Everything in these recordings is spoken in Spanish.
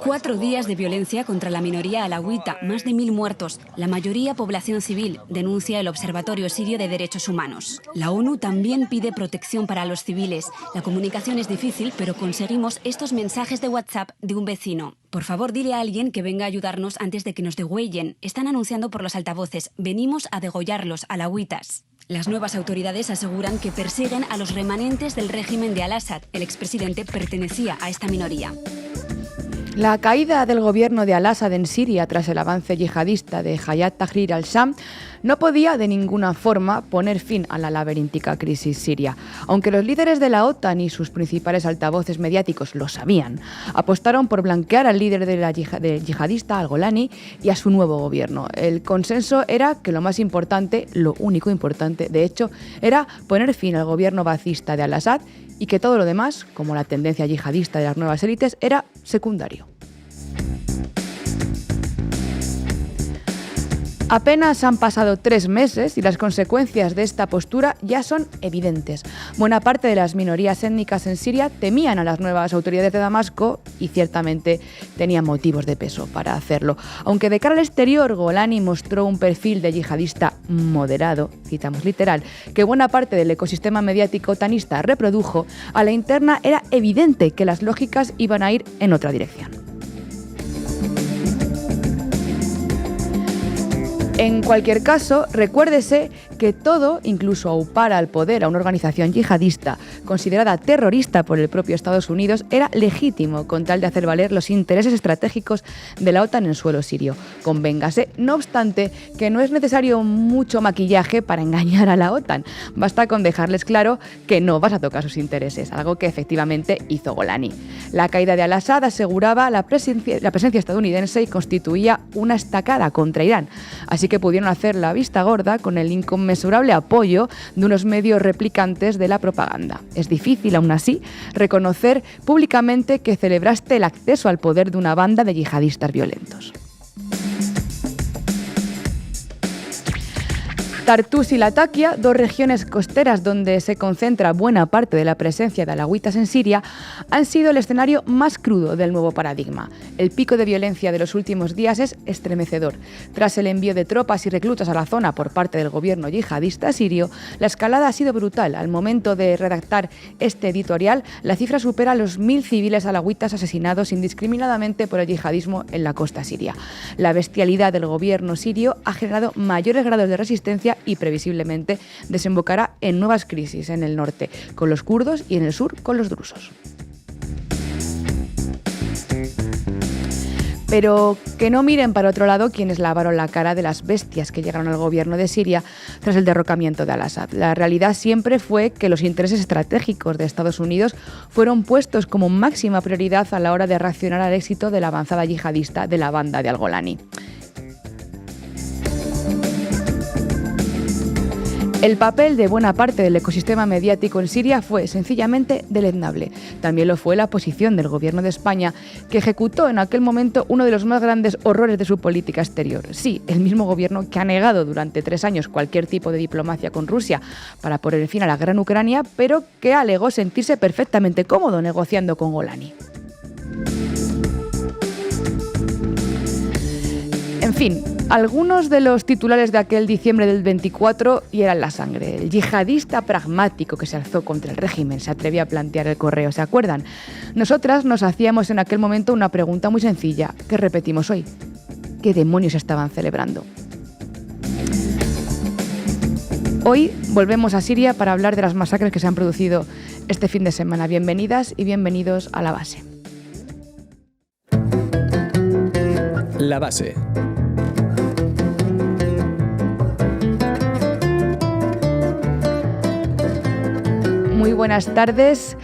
4 días de violencia contra la minoría alawita, más de 1000 muertos, la mayoría población civil, denuncia el Observatorio Sirio de Derechos Humanos. La ONU también pide protección para los civiles. La comunicación es difícil, pero conseguimos estos mensajes de WhatsApp de un vecino. Por favor, dile a alguien que venga a ayudarnos antes de que nos degüellen. Están anunciando por los altavoces, venimos a degollarlos, alawitas. Las nuevas autoridades aseguran que persiguen a los remanentes del régimen de Al-Assad. El expresidente pertenecía a esta minoría. La caída del gobierno de Al-Assad en Siria tras el avance yihadista de Hayat Tahrir al-Sham no podía de ninguna forma poner fin a la laberíntica crisis siria. Aunque los líderes de la OTAN y sus principales altavoces mediáticos lo sabían, apostaron por blanquear al líder del yihadista, al-Golani, y a su nuevo gobierno. El consenso era que lo más importante, lo único importante, de hecho, era poner fin al gobierno ba'athista de Al-Assad y que todo lo demás, como la tendencia yihadista de las nuevas élites, era secundario. Apenas han pasado 3 meses y las consecuencias de esta postura ya son evidentes. Buena parte de las minorías étnicas en Siria temían a las nuevas autoridades de Damasco y ciertamente tenían motivos de peso para hacerlo. Aunque de cara al exterior Golani mostró un perfil de yihadista moderado, citamos literal, que buena parte del ecosistema mediático otanista reprodujo, a la interna era evidente que las lógicas iban a ir en otra dirección. En cualquier caso, recuérdese que todo, incluso aupar al poder a una organización yihadista considerada terrorista por el propio Estados Unidos, era legítimo con tal de hacer valer los intereses estratégicos de la OTAN en suelo sirio. Convéngase, no obstante, que no es necesario mucho maquillaje para engañar a la OTAN. Basta con dejarles claro que no vas a tocar sus intereses, algo que efectivamente hizo Golani. La caída de Al-Assad aseguraba la presencia estadounidense y constituía una estacada contra Irán. Así que pudieron hacer la vista gorda con el inconmensurable apoyo de unos medios replicantes de la propaganda. Es difícil, aún así, reconocer públicamente que celebraste el acceso al poder de una banda de yihadistas violentos. Tartus y Latakia, 2 regiones costeras donde se concentra buena parte de la presencia de alawitas en Siria, han sido el escenario más crudo del nuevo paradigma. El pico de violencia de los últimos días es estremecedor. Tras el envío de tropas y reclutas a la zona por parte del gobierno yihadista sirio, la escalada ha sido brutal. Al momento de redactar este editorial, la cifra supera los 1000 civiles alawitas asesinados indiscriminadamente por el yihadismo en la costa siria. La bestialidad del gobierno sirio ha generado mayores grados de resistencia y previsiblemente desembocará en nuevas crisis en el norte con los kurdos y en el sur con los drusos. Pero que no miren para otro lado quienes lavaron la cara de las bestias que llegaron al gobierno de Siria tras el derrocamiento de Al-Assad. La realidad siempre fue que los intereses estratégicos de Estados Unidos fueron puestos como máxima prioridad a la hora de reaccionar al éxito de la avanzada yihadista de la banda de al-Golani. El papel de buena parte del ecosistema mediático en Siria fue sencillamente deleznable. También lo fue la posición del gobierno de España, que ejecutó en aquel momento uno de los más grandes horrores de su política exterior. Sí, el mismo gobierno que ha negado durante 3 años cualquier tipo de diplomacia con Rusia para poner fin a la guerra en Ucrania, pero que alegó sentirse perfectamente cómodo negociando con Golani. En fin, algunos de los titulares de aquel diciembre del 24 hieran la sangre. El yihadista pragmático que se alzó contra el régimen se atrevió a plantear el correo, ¿se acuerdan? Nosotras nos hacíamos en aquel momento una pregunta muy sencilla, que repetimos hoy. ¿Qué demonios estaban celebrando? Hoy volvemos a Siria para hablar de las masacres que se han producido este fin de semana. Bienvenidas y bienvenidos a La Base. La Base. Muy buenas tardes.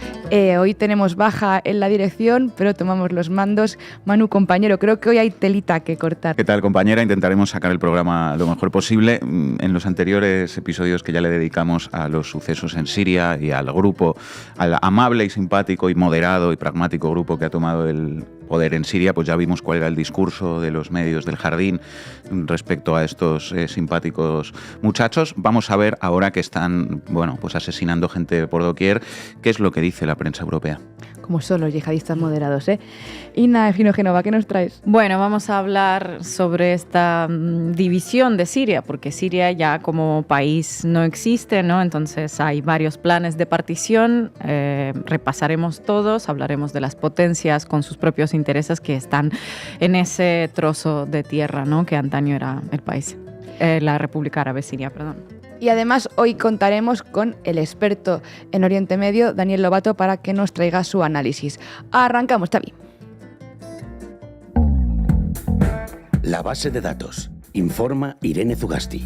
Hoy tenemos baja en la dirección, pero tomamos los mandos. Manu, compañero, creo que hoy hay telita que cortar. ¿Qué tal, compañera? Intentaremos sacar el programa lo mejor posible. En los anteriores episodios que ya le dedicamos a los sucesos en Siria y al grupo, al amable y simpático y moderado y pragmático grupo que ha tomado el poder en Siria, pues ya vimos cuál era el discurso de los medios del Jardín respecto a estos simpáticos muchachos. Vamos a ver ahora que están, pues asesinando gente por doquier, qué es lo que dice la prensa europea. Como son los yihadistas moderados, ¿eh? Inna Ginógeno, ¿qué nos traes? Bueno, vamos a hablar sobre esta división de Siria, porque Siria ya como país no existe, ¿no? Entonces hay varios planes de partición, repasaremos todos, hablaremos de las potencias con sus propios intereses que están en ese trozo de tierra, ¿no? Que antaño era el país, la República Árabe Siria, perdón. Y además hoy contaremos con el experto en Oriente Medio, Daniel Lobato, para que nos traiga su análisis. Arrancamos, Xavi. La base de datos. Informa Irene Zugasti.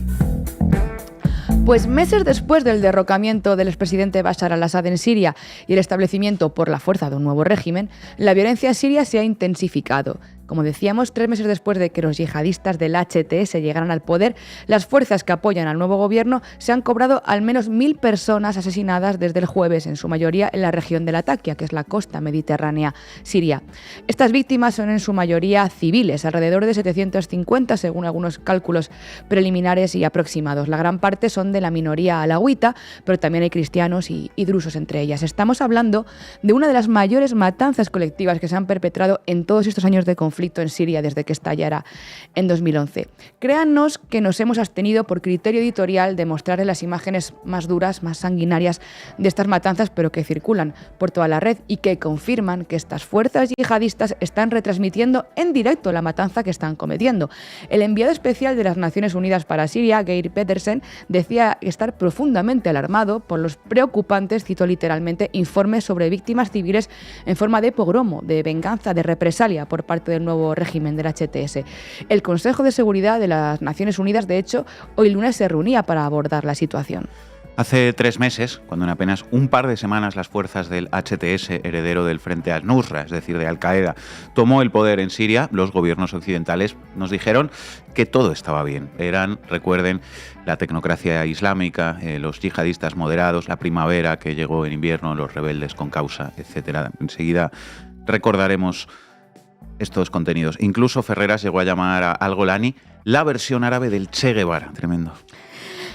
Pues meses después del derrocamiento del expresidente Bashar al-Assad en Siria y el establecimiento por la fuerza de un nuevo régimen, la violencia en Siria se ha intensificado. Como decíamos, 3 meses después de que los yihadistas del HTS llegaran al poder, las fuerzas que apoyan al nuevo gobierno se han cobrado al menos 1.000 personas asesinadas desde el jueves, en su mayoría en la región de Latakia, que es la costa mediterránea siria. Estas víctimas son en su mayoría civiles, alrededor de 750 según algunos cálculos preliminares y aproximados. La gran parte son de la minoría alawita, pero también hay cristianos y drusos entre ellas. Estamos hablando de una de las mayores matanzas colectivas que se han perpetrado en todos estos años de conflicto en Siria desde que estallara en 2011. Créannos que nos hemos abstenido por criterio editorial de mostrarles las imágenes más duras, más sanguinarias de estas matanzas, pero que circulan por toda la red y que confirman que estas fuerzas yihadistas están retransmitiendo en directo la matanza que están cometiendo. El enviado especial de las Naciones Unidas para Siria, Geir Pedersen, decía estar profundamente alarmado por los preocupantes, cito literalmente, informes sobre víctimas civiles en forma de pogromo, de venganza, de represalia por parte del nuevo régimen del HTS. El Consejo de Seguridad de las Naciones Unidas, de hecho, hoy lunes se reunía para abordar la situación. Hace 3 meses, cuando en apenas un par de semanas las fuerzas del HTS, heredero del Frente al-Nusra, es decir, de Al-Qaeda, tomó el poder en Siria, los gobiernos occidentales nos dijeron que todo estaba bien. Eran, recuerden, la tecnocracia islámica, los yihadistas moderados, la primavera que llegó en invierno, los rebeldes con causa, etc. Enseguida recordaremos estos contenidos. Incluso Ferreras llegó a llamar a al-Golani la versión árabe del Che Guevara. Tremendo.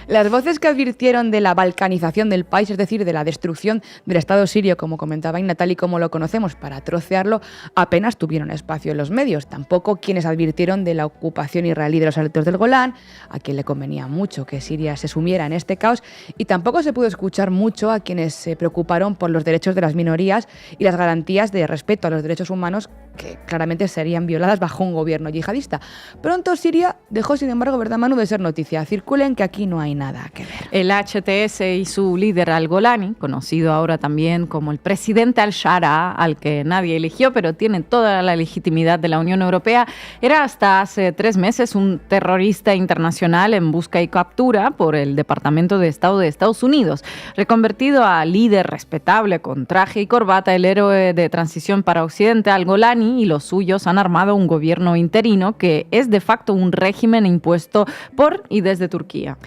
Las voces que advirtieron de la balcanización del país, es decir, de la destrucción del Estado sirio, como comentaba Inna, tal y como lo conocemos, para trocearlo, apenas tuvieron espacio en los medios. Tampoco quienes advirtieron de la ocupación israelí de los altos del Golán, a quien le convenía mucho que Siria se sumiera en este caos, y tampoco se pudo escuchar mucho a quienes se preocuparon por los derechos de las minorías y las garantías de respeto a los derechos humanos que claramente serían violadas bajo un gobierno yihadista. Pronto Siria dejó, sin embargo, ¿verdad, Manu?, de ser noticia. Circulen que aquí no hay nada que ver. El HTS y su líder al-Golani, conocido ahora también como el presidente al-Shara, al que nadie eligió, pero tiene toda la legitimidad de la Unión Europea, era hasta hace 3 meses un terrorista internacional en busca y captura por el Departamento de Estado de Estados Unidos. Reconvertido a líder respetable con traje y corbata, el héroe de transición para Occidente, al-Golani, y los suyos han armado un gobierno interino que es de facto un régimen impuesto por y desde Turquía.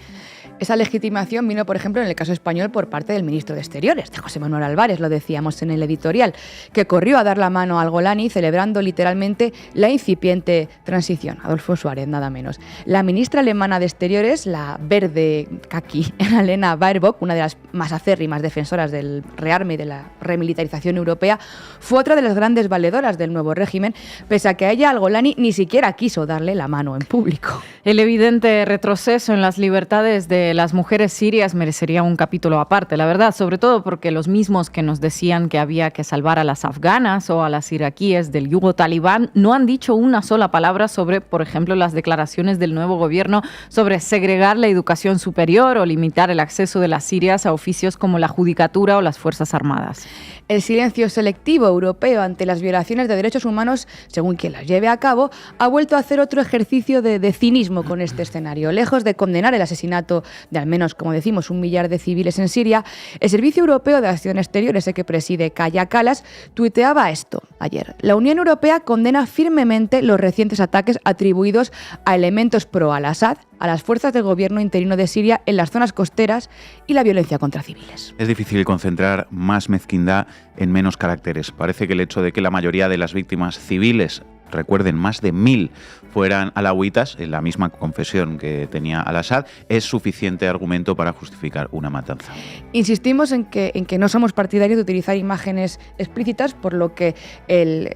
Esa legitimación vino, por ejemplo, en el caso español por parte del ministro de Exteriores, de José Manuel Álvarez, lo decíamos en el editorial, que corrió a dar la mano al Golani celebrando literalmente la incipiente transición. Adolfo Suárez, nada menos. La ministra alemana de Exteriores, la verde caqui, Annalena Baerbock, una de las más acérrimas defensoras del rearme y de la remilitarización europea, fue otra de las grandes valedoras del nuevo régimen, pese a que a ella al Golani ni siquiera quiso darle la mano en público. El evidente retroceso en las libertades de las mujeres sirias merecería un capítulo aparte, la verdad, sobre todo porque los mismos que nos decían que había que salvar a las afganas o a las iraquíes del yugo talibán no han dicho una sola palabra sobre, por ejemplo, las declaraciones del nuevo gobierno sobre segregar la educación superior o limitar el acceso de las sirias a oficios como la judicatura o las Fuerzas Armadas. El silencio selectivo europeo ante las violaciones de derechos humanos, según quien las lleve a cabo, ha vuelto a hacer otro ejercicio de cinismo con este escenario. Lejos de condenar el asesinato de al menos, como decimos, 1 millar de civiles en Siria, el Servicio Europeo de Acción Exterior, ese que preside Kaja Kallas, tuiteaba esto ayer. La Unión Europea condena firmemente los recientes ataques atribuidos a elementos pro-al-Assad, a las fuerzas del gobierno interino de Siria en las zonas costeras y la violencia contra civiles. Es difícil concentrar más mezquindad en menos caracteres. Parece que el hecho de que la mayoría de las víctimas civiles, recuerden, más de 1.000 fueran alawitas, en la misma confesión que tenía al-Assad, es suficiente argumento para justificar una matanza. Insistimos en que no somos partidarios de utilizar imágenes explícitas, por lo que el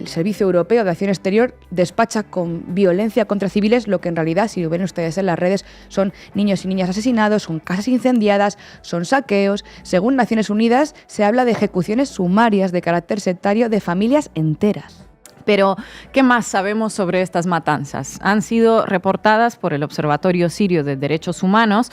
Servicio Europeo de Acción Exterior despacha con violencia contra civiles lo que en realidad, si lo ven ustedes en las redes, son niños y niñas asesinados, son casas incendiadas, son saqueos. Según Naciones Unidas, se habla de ejecuciones sumarias de carácter sectario de familias enteras. Pero, ¿qué más sabemos sobre estas matanzas? Han sido reportadas por el Observatorio Sirio de Derechos Humanos,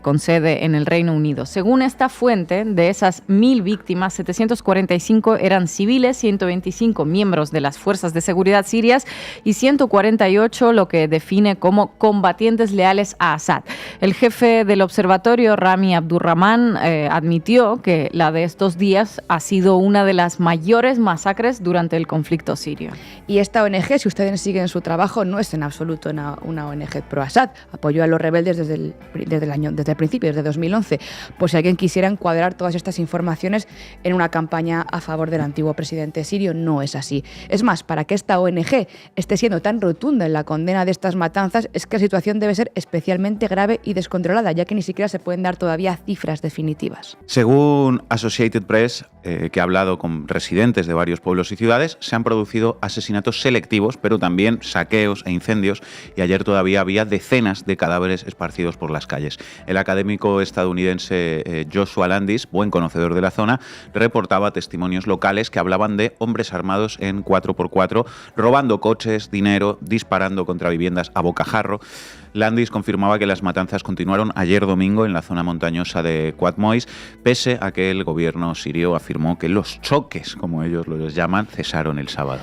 con sede en el Reino Unido. Según esta fuente, de esas 1.000 víctimas, 745 eran civiles, 125 miembros de las fuerzas de seguridad sirias y 148 lo que define como combatientes leales a Assad. El jefe del observatorio, Rami Abdurrahman, admitió que la de estos días ha sido una de las mayores masacres durante el conflicto sirio. Y esta ONG, si ustedes siguen su trabajo, no es en absoluto una ONG pro-Assad. Apoyó a los rebeldes desde el principio, desde 2011. Pues si alguien quisiera encuadrar todas estas informaciones en una campaña a favor del antiguo presidente sirio, no es así. Es más, para que esta ONG esté siendo tan rotunda en la condena de estas matanzas, es que la situación debe ser especialmente grave y descontrolada, ya que ni siquiera se pueden dar todavía cifras definitivas. Según Associated Press, que ha hablado con residentes de varios pueblos y ciudades, se han producido asesinatos selectivos, pero también saqueos e incendios, y ayer todavía había decenas de cadáveres esparcidos por las calles. El académico estadounidense Joshua Landis, buen conocedor de la zona, reportaba testimonios locales que hablaban de hombres armados en 4x4, robando coches, dinero, disparando contra viviendas a bocajarro. Landis confirmaba que las matanzas continuaron ayer domingo en la zona montañosa de Quad Mois, pese a que el gobierno sirio afirmó que los choques, como ellos los llaman, cesaron el sábado.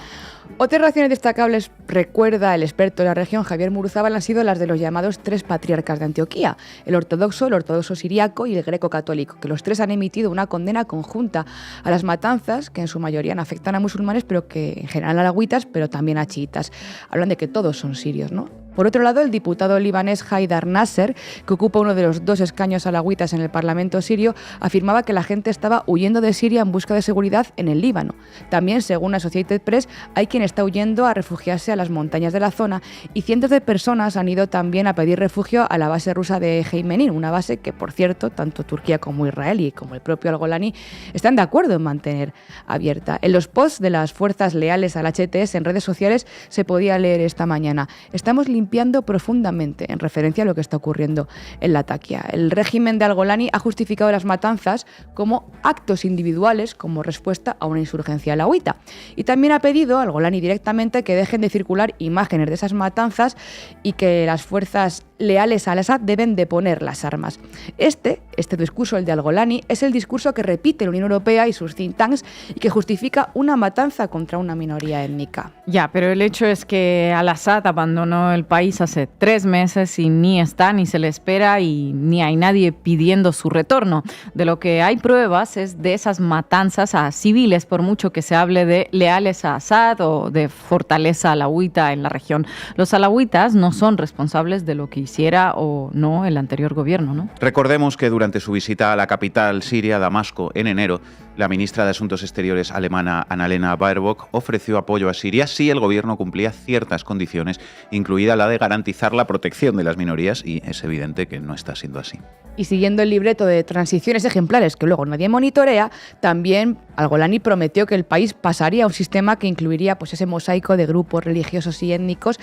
Otras reacciones destacables, recuerda el experto de la región Javier Muruzábal, han sido las de los llamados 3 patriarcas de Antioquía, el ortodoxo siriaco y el greco-católico, que los 3 han emitido una condena conjunta a las matanzas, que en su mayoría no afectan a musulmanes, pero que en general a alawitas, pero también a chiitas. Hablan de que todos son sirios, ¿no? Por otro lado, el diputado libanés Haidar Nasser, que ocupa uno de los 2 escaños alawitas en el Parlamento sirio, afirmaba que la gente estaba huyendo de Siria en busca de seguridad en el Líbano. También, según Associated Press, hay quien está huyendo a refugiarse a las montañas de la zona, y cientos de personas han ido también a pedir refugio a la base rusa de Heimenin, una base que, por cierto, tanto Turquía como Israel y como el propio al-Golani están de acuerdo en mantener abierta. En los posts de las fuerzas leales al HTS en redes sociales se podía leer esta mañana: estamos limpiando profundamente, en referencia a lo que está ocurriendo en Latakia. El régimen de al-Golani ha justificado las matanzas como actos individuales como respuesta a una insurgencia alawita. Y también ha pedido al-Golani directamente que dejen de circular imágenes de esas matanzas y que las fuerzas leales a al-Assad deben deponer las armas. Este discurso, el de al-Golani, es el discurso que repite la Unión Europea y sus think tanks y que justifica una matanza contra una minoría étnica. Ya, pero el hecho es que al-Assad abandonó el país hace 3 meses y ni está, ni se le espera y ni hay nadie pidiendo su retorno. De lo que hay pruebas es de esas matanzas a civiles, por mucho que se hable de leales a Assad o de fortaleza alawita en la región. Los alawitas no son responsables de lo que hiciera o no el anterior gobierno, ¿no? Recordemos que durante su visita a la capital siria, Damasco, en enero, la ministra de Asuntos Exteriores alemana Annalena Baerbock ofreció apoyo a Siria si el gobierno cumplía ciertas condiciones, incluida la de garantizar la protección de las minorías, y es evidente que no está siendo así. Y siguiendo el libreto de transiciones ejemplares que luego nadie monitorea, también al-Golani prometió que el país pasaría a un sistema que incluiría pues, ese mosaico de grupos religiosos y étnicos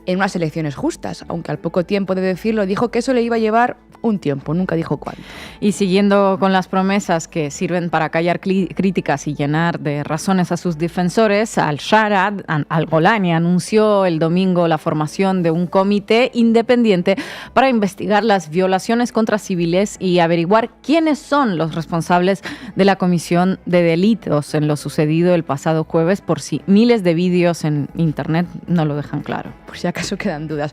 en unas elecciones justas, aunque al poco tiempo de decirlo dijo que eso le iba a llevar un tiempo, nunca dijo cuánto. Y siguiendo con las promesas que sirven para callar críticas y llenar de razones a sus defensores, al-Shara, al-Golani, anunció el domingo la formación de un comité independiente para investigar las violaciones contra civiles y averiguar quiénes son los responsables de la comisión de delitos en lo sucedido el pasado jueves, por si miles de vídeos en Internet no lo dejan claro. Por si acaso quedan dudas.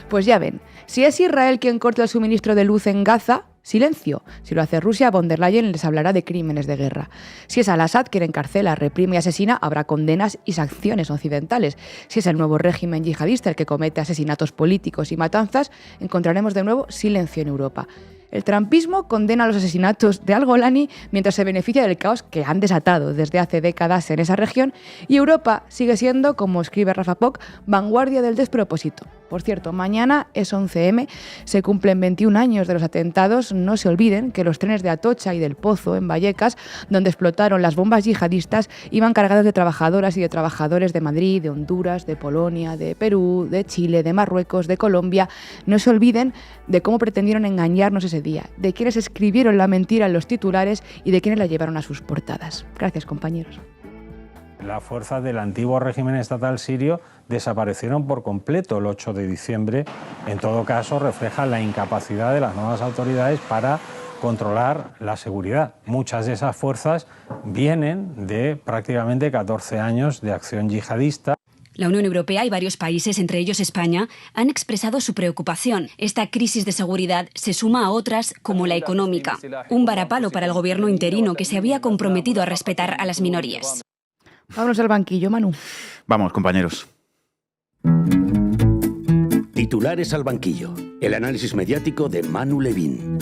Pues ya ven, si es Israel quien corta el suministro de luz en Gaza, silencio. Si lo hace Rusia, von der Leyen les hablará de crímenes de guerra. Si es Al-Assad quien encarcela, reprime y asesina, habrá condenas y sanciones occidentales. Si es el nuevo régimen yihadista el que comete asesinatos políticos y matanzas, encontraremos de nuevo silencio en Europa. El trumpismo condena los asesinatos de al-Golani mientras se beneficia del caos que han desatado desde hace décadas en esa región, y Europa sigue siendo, como escribe Rafa Poch, vanguardia del despropósito. Por cierto, mañana es 11M, se cumplen 21 años de los atentados. No se olviden que los trenes de Atocha y del Pozo, en Vallecas, donde explotaron las bombas yihadistas, iban cargados de trabajadoras y de trabajadores de Madrid, de Honduras, de Polonia, de Perú, de Chile, de Marruecos, de Colombia. No se olviden de cómo pretendieron engañarnos ese día, de quienes escribieron la mentira en los titulares y de quienes la llevaron a sus portadas. Gracias, compañeros. Las fuerzas del antiguo régimen estatal sirio desaparecieron por completo el 8 de diciembre. En todo caso, refleja la incapacidad de las nuevas autoridades para controlar la seguridad. Muchas de esas fuerzas vienen de prácticamente 14 años de acción yihadista. La Unión Europea y varios países, entre ellos España, han expresado su preocupación. Esta crisis de seguridad se suma a otras, como la económica. Un varapalo para el gobierno interino que se había comprometido a respetar a las minorías. Vámonos al banquillo, Manu. Vamos, compañeros. Titulares al banquillo. El análisis mediático de Manu Levín.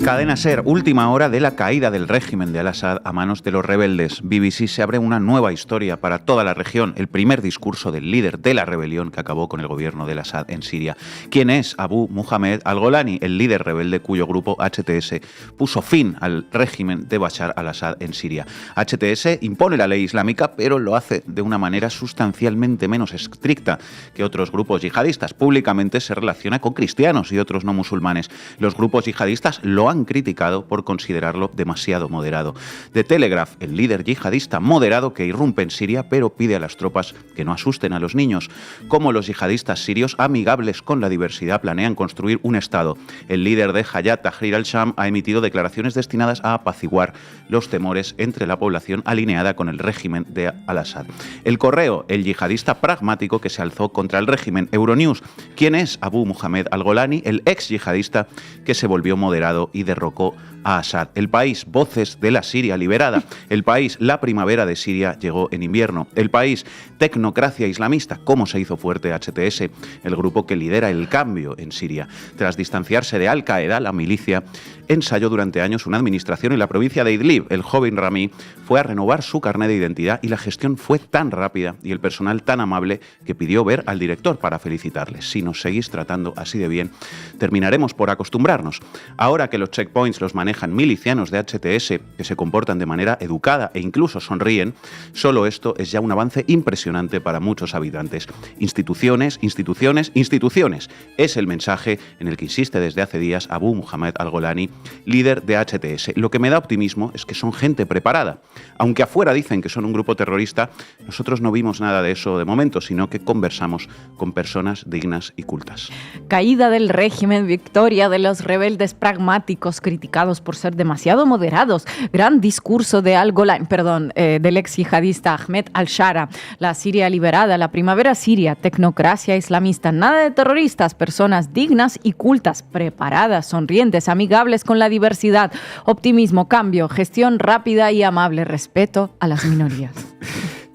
Cadena SER, última hora de la caída del régimen de Al-Assad a manos de los rebeldes. BBC se abre una nueva historia para toda la región. El primer discurso del líder de la rebelión que acabó con el gobierno de Al-Assad en Siria. ¿Quién es Abu Muhammad al-Golani, el líder rebelde cuyo grupo HTS puso fin al régimen de Bashar al-Assad en Siria? HTS impone la ley islámica, pero lo hace de una manera sustancialmente menos estricta que otros grupos yihadistas. Públicamente se relaciona con cristianos y otros no musulmanes. Los grupos yihadistas lo han criticado por considerarlo demasiado moderado. The Telegraph, el líder yihadista moderado que irrumpe en Siria, pero pide a las tropas que no asusten a los niños. Cómo los yihadistas sirios, amigables con la diversidad, planean construir un Estado. El líder de Hayat Tahrir al-Sham ha emitido declaraciones destinadas a apaciguar los temores entre la población alineada con el régimen de Al-Assad. El Correo, el yihadista pragmático que se alzó contra el régimen. Euronews, ¿quién es Abu Muhammad al-Golani, el ex yihadista que se volvió moderado y derrocó a Assad? El País, voces de la Siria liberada. El País, la primavera de Siria llegó en invierno. El País, tecnocracia islamista, cómo se hizo fuerte HTS, el grupo que lidera el cambio en Siria. Tras distanciarse de Al-Qaeda, la milicia ensayó durante años una administración en la provincia de Idlib. El joven Rami fue a renovar su carnet de identidad y la gestión fue tan rápida y el personal tan amable que pidió ver al director para felicitarles. Si nos seguís tratando así de bien, terminaremos por acostumbrarnos. Ahora que los checkpoints los manejan milicianos de HTS que se comportan de manera educada e incluso sonríen, solo esto es ya un avance impresionante para muchos habitantes. Instituciones, instituciones, instituciones. Es el mensaje en el que insiste desde hace días Abu Muhammad al-Golani, líder de HTS. Lo que me da optimismo es que son gente preparada. Aunque afuera dicen que son un grupo terrorista, nosotros no vimos nada de eso de momento, sino que conversamos con personas dignas y cultas. Caída del régimen, victoria de los rebeldes pragmáticos criticados por ser demasiado moderados. Gran discurso de del ex yihadista Ahmed al-Shara. La Siria liberada, la primavera siria, tecnocracia islamista, nada de terroristas, personas dignas y cultas, preparadas, sonrientes, amigables con la diversidad, optimismo, cambio, gestión rápida y amable, respeto a las minorías.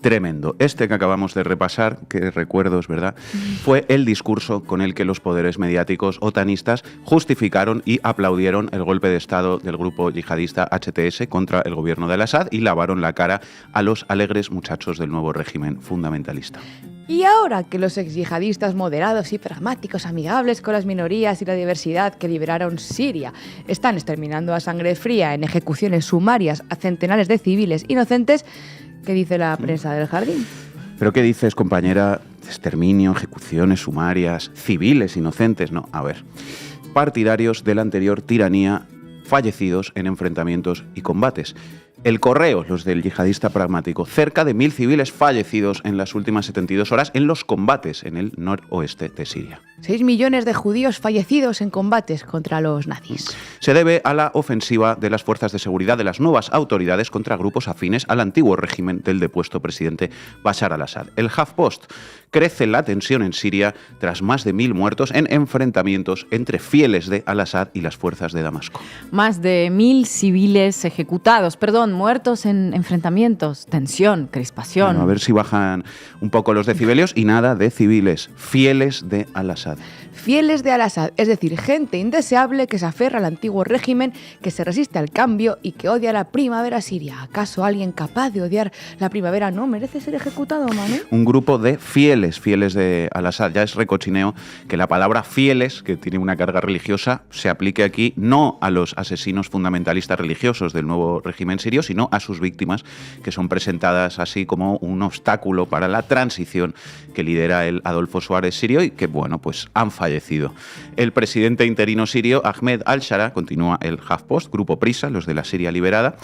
Tremendo. Este que acabamos de repasar, que recuerdos, ¿verdad?, fue el discurso con el que los poderes mediáticos otanistas justificaron y aplaudieron el golpe de Estado del grupo yihadista HTS contra el gobierno de Al-Assad y lavaron la cara a los alegres muchachos del nuevo régimen fundamentalista. Y ahora que los ex-yihadistas moderados y pragmáticos, amigables con las minorías y la diversidad que liberaron Siria, están exterminando a sangre fría en ejecuciones sumarias a centenares de civiles inocentes, ¿qué dice la prensa del Jardín? ¿Pero qué dices, compañera? Exterminio, ejecuciones sumarias, civiles inocentes. No, a ver. Partidarios de la anterior tiranía fallecidos en enfrentamientos y combates. El Correo, los del yihadista pragmático. Cerca de 1.000 civiles fallecidos en las últimas 72 horas en los combates en el noroeste de Siria. 6 millones de judíos fallecidos en combates contra los nazis. Se debe a la ofensiva de las fuerzas de seguridad de las nuevas autoridades contra grupos afines al antiguo régimen del depuesto presidente Bashar al-Assad. El HuffPost: crece la tensión en Siria tras más de 1.000 muertos en enfrentamientos entre fieles de al-Assad y las fuerzas de Damasco. Más de 1.000 civiles muertos en enfrentamientos, tensión, crispación. Bueno, a ver si bajan un poco los decibelios y nada de civiles, fieles de al-Assad. Fieles de al-Assad, es decir, gente indeseable que se aferra al antiguo régimen, que se resiste al cambio y que odia la primavera siria. ¿Acaso alguien capaz de odiar la primavera no merece ser ejecutado, Manu? Un grupo de fieles de al-Assad. Ya es recochineo que la palabra fieles, que tiene una carga religiosa, se aplique aquí no a los asesinos fundamentalistas religiosos del nuevo régimen sirio, sino a sus víctimas, que son presentadas así como un obstáculo para la transición que lidera el Adolfo Suárez sirio y que, bueno, pues han fallecido. El presidente interino sirio, Ahmed al-Shara, continúa el HuffPost, Grupo Prisa, los de la Siria liberada,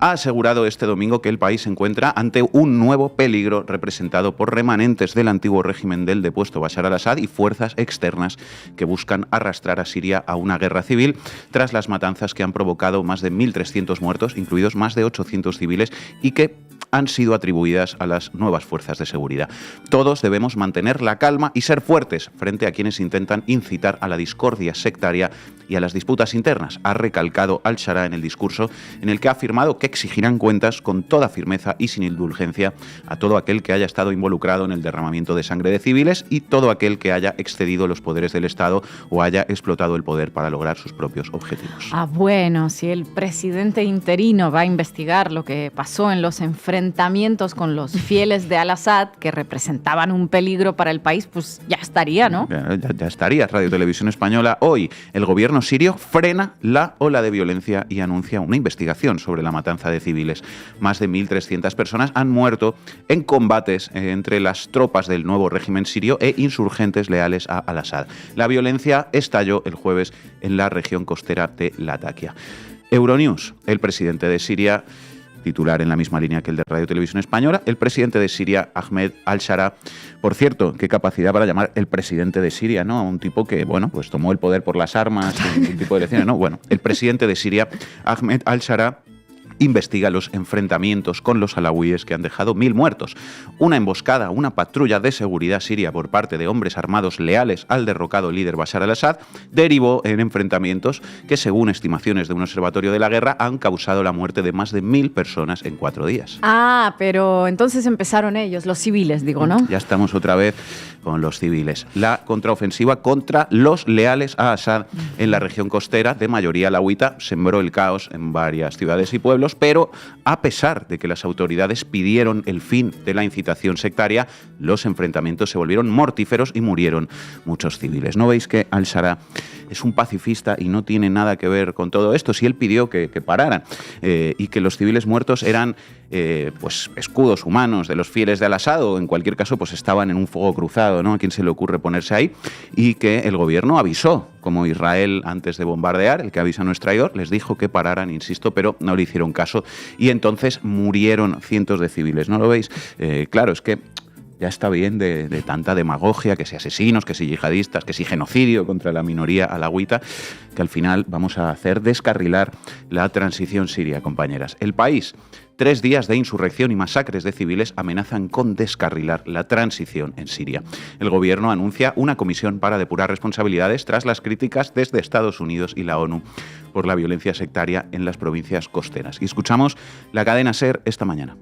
ha asegurado este domingo que el país se encuentra ante un nuevo peligro representado por remanentes del antiguo régimen del depuesto Bashar al-Assad y fuerzas externas que buscan arrastrar a Siria a una guerra civil tras las matanzas que han provocado más de 1.300 muertos, incluidos más de 800 civiles, y que han sido atribuidas a las nuevas fuerzas de seguridad. Todos debemos mantener la calma y ser fuertes frente a quienes intentan incitar a la discordia sectaria y a las disputas internas, ha recalcado al-Shara en el discurso en el que ha afirmado que exigirán cuentas con toda firmeza y sin indulgencia a todo aquel que haya estado involucrado en el derramamiento de sangre de civiles y todo aquel que haya excedido los poderes del Estado o haya explotado el poder para lograr sus propios objetivos. Bueno, si el presidente interino va a investigar lo que pasó en los enfrentamientos con los fieles de al-Assad, que representaban un peligro para el país, pues ya estaría, ¿no? Ya estaría. Radio Televisión Española. Hoy el gobierno sirio frena la ola de violencia y anuncia una investigación sobre la matanza de civiles. Más de 1.300 personas han muerto en combates entre las tropas del nuevo régimen sirio e insurgentes leales a al-Assad. La violencia estalló el jueves en la región costera de Latakia. Euronews: el presidente de Siria, titular en la misma línea que el de Radio Televisión Española, el presidente de Siria, Ahmed al-Shara. Por cierto, qué capacidad para llamar el presidente de Siria, ¿no? A un tipo que, bueno, pues tomó el poder por las armas, un tipo de elecciones, ¿no? Bueno, el presidente de Siria, Ahmed al-Shara, investiga los enfrentamientos con los alawíes que han dejado 1.000 muertos. Una emboscada, una patrulla de seguridad siria por parte de hombres armados leales al derrocado líder Bashar al-Assad derivó en enfrentamientos que, según estimaciones de un observatorio de la guerra, han causado la muerte de más de 1.000 personas en 4 días. Ah, pero entonces empezaron ellos, los civiles, digo, ¿no? Ya estamos otra vez con los civiles. La contraofensiva contra los leales a Assad en la región costera de mayoría alawita sembró el caos en varias ciudades y pueblos, pero a pesar de que las autoridades pidieron el fin de la incitación sectaria, los enfrentamientos se volvieron mortíferos y murieron muchos civiles. ¿No veis que al-Shara es un pacifista y no tiene nada que ver con todo esto? Si él pidió que pararan y que los civiles muertos eran pues escudos humanos de los fieles de al-Assad, o en cualquier caso pues estaban en un fuego cruzado, ¿no? ¿A quién se le ocurre ponerse ahí? Y que el gobierno avisó, como Israel antes de bombardear, el que avisa no es traidor, les dijo que pararan, insisto, pero no le hicieron caso y entonces murieron cientos de civiles. ¿No lo veis? Claro, es que ya está bien de tanta demagogia, que si asesinos, que si yihadistas, que si genocidio contra la minoría alawita, que al final vamos a hacer descarrilar la transición siria, compañeras. El país: 3 días de insurrección y masacres de civiles amenazan con descarrilar la transición en Siria. El gobierno anuncia una comisión para depurar responsabilidades tras las críticas desde Estados Unidos y la ONU por la violencia sectaria en las provincias costeras. Y escuchamos la cadena SER esta mañana.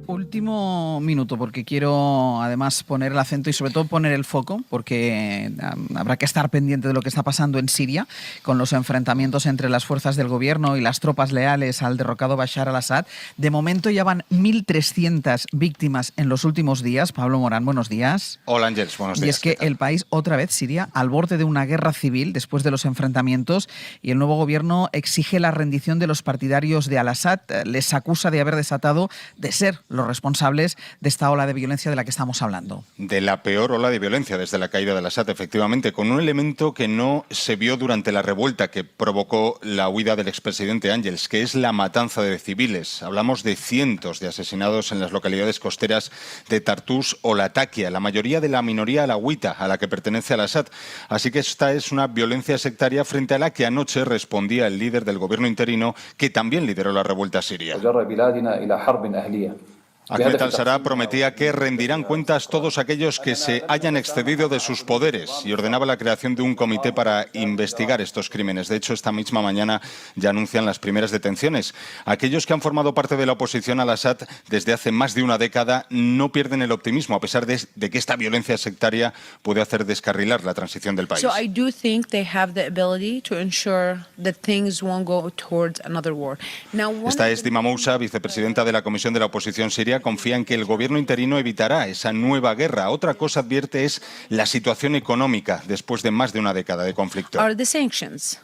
Último minuto, porque quiero además poner el acento y sobre todo poner el foco, porque habrá que estar pendiente de lo que está pasando en Siria con los enfrentamientos entre las fuerzas del gobierno y las tropas leales al derrocado Bashar al-Assad. De momento ya van 1.300 víctimas en los últimos días. Pablo Morán, buenos días. Hola, Ángeles, buenos días. Y es que el país, otra vez, Siria, al borde de una guerra civil después de los enfrentamientos, y el nuevo gobierno exige la rendición de los partidarios de al-Assad. Les acusa de haber desatado, de ser los los responsables de esta ola de violencia de la que estamos hablando. De la peor ola de violencia desde la caída de Al-Assad, efectivamente, con un elemento que no se vio durante la revuelta que provocó la huida del expresidente Ángels, que es la matanza de civiles. Hablamos de cientos de asesinados en las localidades costeras de Tartus o Latakia, la mayoría de la minoría alawita a la que pertenece Al-Assad. Así que esta es una violencia sectaria frente a la que anoche respondía el líder del gobierno interino, que también lideró la revuelta siria. Ahmed al-Sharaa prometía que rendirán cuentas todos aquellos que se hayan excedido de sus poderes y ordenaba la creación de un comité para investigar estos crímenes. De hecho, esta misma mañana ya anuncian las primeras detenciones. Aquellos que han formado parte de la oposición al Assad desde hace más de una década no pierden el optimismo, a pesar de que esta violencia sectaria puede hacer descarrilar la transición del país. So I do think they have the ability to ensure that things won't go towards another war. Esta es Dima Moussa, vicepresidenta de la Comisión de la Oposición Siria. Confía en que el gobierno interino evitará esa nueva guerra. Otra cosa, advierte, es la situación económica después de más de una década de conflicto. Are the sanctions,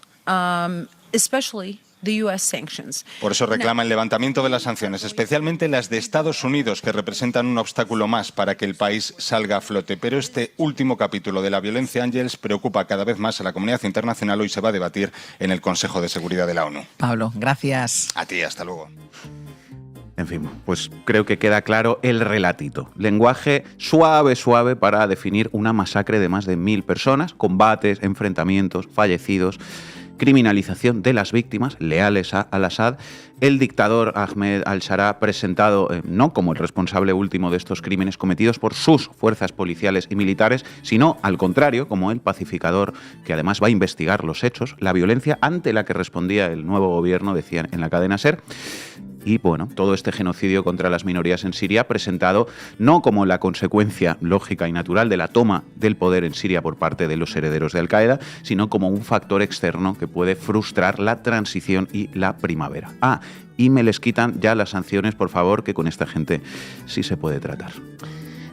especially the US sanctions. Por eso reclama el levantamiento de las sanciones, especialmente las de Estados Unidos, que representan un obstáculo más para que el país salga a flote. Pero este último capítulo de la violencia, Ángels, preocupa cada vez más a la comunidad internacional. Hoy se va a debatir en el Consejo de Seguridad de la ONU. Pablo, gracias. A ti, hasta luego. En fin, pues creo que queda claro el relatito. Lenguaje suave para definir una masacre de más de 1.000 personas, combates, enfrentamientos, fallecidos, criminalización de las víctimas leales a Al-Assad, el dictador Ahmed al-Sharaa presentado no como el responsable último de estos crímenes cometidos por sus fuerzas policiales y militares, sino al contrario, como el pacificador que además va a investigar los hechos, la violencia ante la que respondía el nuevo gobierno, decían en la cadena SER. Y bueno, todo este genocidio contra las minorías en Siria presentado no como la consecuencia lógica y natural de la toma del poder en Siria por parte de los herederos de Al-Qaeda, sino como un factor externo que puede frustrar la transición y la primavera. Y me les quitan ya las sanciones, por favor, que con esta gente sí se puede tratar.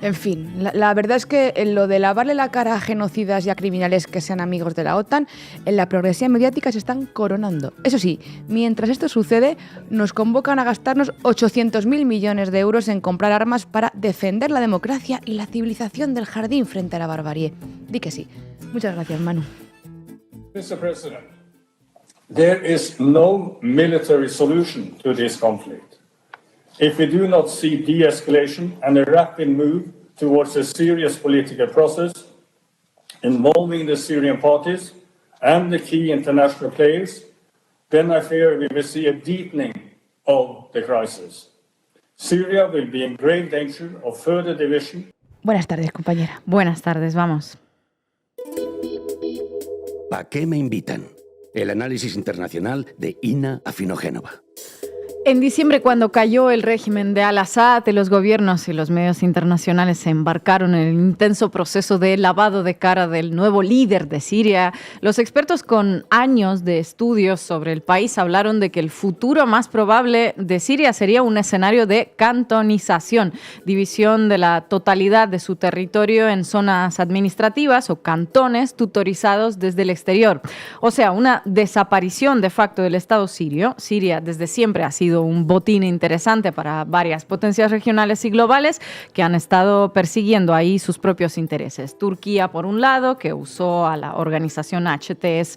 En fin, la verdad es que en lo de lavarle la cara a genocidas y a criminales que sean amigos de la OTAN, en la progresía mediática se están coronando. Eso sí, mientras esto sucede, nos convocan a gastarnos 800.000 millones de euros en comprar armas para defender la democracia y la civilización del jardín frente a la barbarie. Di que sí. Muchas gracias, Manu. Mr. President, there is no military solution to this conflict. If we do not see de-escalation and a rapid move towards a serious political process involving the Syrian parties and the key international players, then I fear we will see a deepening of the crisis. Syria will be in grave danger of further division. Buenas tardes, compañera. Buenas tardes, vamos. ¿A qué me invitan? El análisis internacional de Ina Afinogénova. En diciembre, cuando cayó el régimen de Al-Assad, los gobiernos y los medios internacionales se embarcaron en el intenso proceso de lavado de cara del nuevo líder de Siria. Los expertos con años de estudios sobre el país hablaron de que el futuro más probable de Siria sería un escenario de cantonización, división de la totalidad de su territorio en zonas administrativas o cantones tutorizados desde el exterior. O sea, una desaparición de facto del Estado sirio. Siria desde siempre ha sido un botín interesante para varias potencias regionales y globales que han estado persiguiendo ahí sus propios intereses. Turquía, por un lado, que usó a la organización HTS,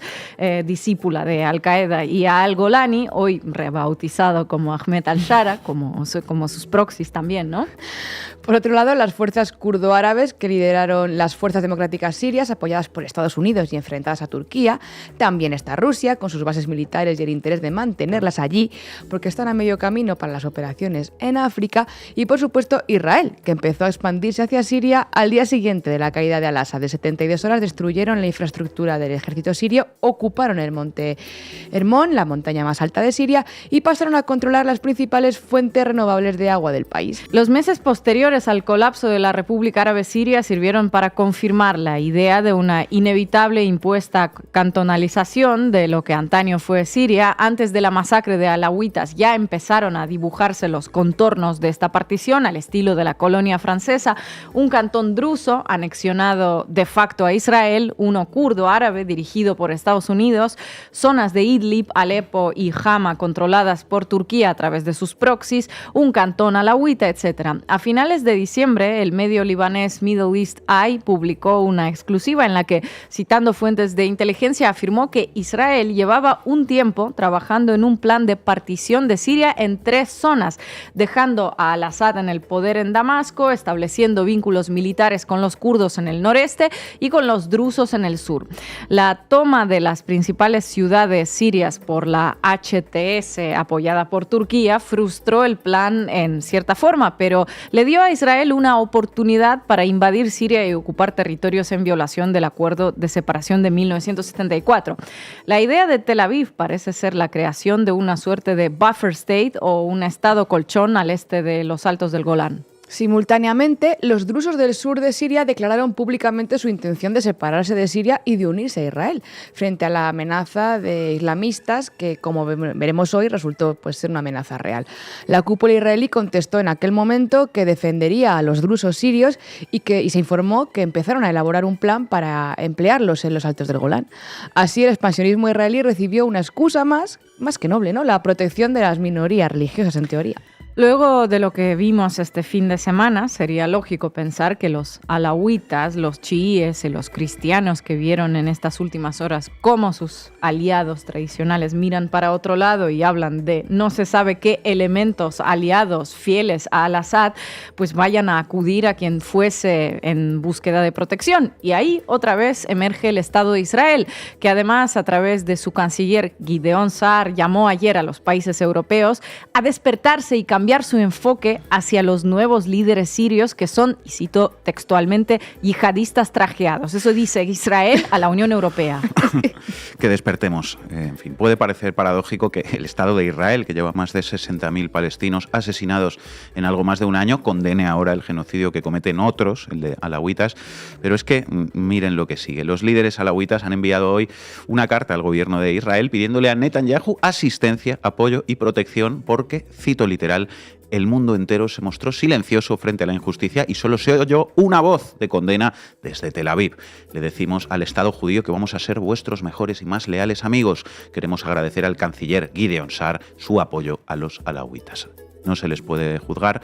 discípula de Al-Qaeda, y a Al-Golani, hoy rebautizado como Ahmed al-Sharaa, como sus proxies también, ¿no? Por otro lado, las fuerzas kurdo-árabes que lideraron las fuerzas democráticas sirias, apoyadas por Estados Unidos y enfrentadas a Turquía. También está Rusia, con sus bases militares y el interés de mantenerlas allí, porque están a medio camino para las operaciones en África. Y, por supuesto, Israel, que empezó a expandirse hacia Siria al día siguiente de la caída de Al-Assad. De 72 horas destruyeron la infraestructura del ejército sirio, ocuparon el monte Hermón, la montaña más alta de Siria, y pasaron a controlar las principales fuentes renovables de agua del país. Los meses posteriores al colapso de la República Árabe Siria sirvieron para confirmar la idea de una inevitable impuesta cantonalización de lo que antaño fue Siria. Antes de la masacre de alawitas ya empezaron a dibujarse los contornos de esta partición al estilo de la colonia francesa. Un cantón druso anexionado de facto a Israel, uno kurdo árabe dirigido por Estados Unidos, zonas de Idlib, Alepo y Hama controladas por Turquía a través de sus proxies, un cantón alawita, etc. A finales de diciembre, el medio libanés Middle East Eye publicó una exclusiva en la que, citando fuentes de inteligencia, afirmó que Israel llevaba un tiempo trabajando en un plan de partición de Siria en 3 zonas, dejando a al-Assad en el poder en Damasco, estableciendo vínculos militares con los kurdos en el noreste y con los drusos en el sur. La toma de las principales ciudades sirias por la HTS, apoyada por Turquía, frustró el plan en cierta forma, pero le dio a Israel una oportunidad para invadir Siria y ocupar territorios en violación del acuerdo de separación de 1974. La idea de Tel Aviv parece ser la creación de una suerte de buffer state o un estado colchón al este de los Altos del Golán. Simultáneamente, los drusos del sur de Siria declararon públicamente su intención de separarse de Siria y de unirse a Israel, frente a la amenaza de islamistas que, como veremos hoy, resultó ser una amenaza real. La cúpula israelí contestó en aquel momento que defendería a los drusos sirios y se informó que empezaron a elaborar un plan para emplearlos en los Altos del Golán. Así, el expansionismo israelí recibió una excusa más que noble, ¿no? La protección de las minorías religiosas, en teoría. Luego de lo que vimos este fin de semana, sería lógico pensar que los alawitas, los chiíes y los cristianos que vieron en estas últimas horas cómo sus aliados tradicionales miran para otro lado y hablan de no se sabe qué elementos aliados fieles a al-Assad, pues vayan a acudir a quien fuese en búsqueda de protección. Y ahí otra vez emerge el Estado de Israel, que además a través de su canciller Gideon Saar llamó ayer a los países europeos a despertarse y cambiar su enfoque hacia los nuevos líderes sirios que son, y cito textualmente, yihadistas trajeados. Eso dice Israel a la Unión Europea. Que despertemos. En fin, puede parecer paradójico que el Estado de Israel, que lleva más de 60.000 palestinos asesinados en algo más de un año, condene ahora el genocidio que cometen otros, el de alawitas, pero es que miren lo que sigue. Los líderes alawitas han enviado hoy una carta al gobierno de Israel pidiéndole a Netanyahu asistencia, apoyo y protección porque, cito literal, el mundo entero se mostró silencioso frente a la injusticia y solo se oyó una voz de condena desde Tel Aviv. Le decimos al Estado judío que vamos a ser vuestros mejores y más leales amigos. Queremos agradecer al canciller Gideon Saar su apoyo a los alawitas. No se les puede juzgar.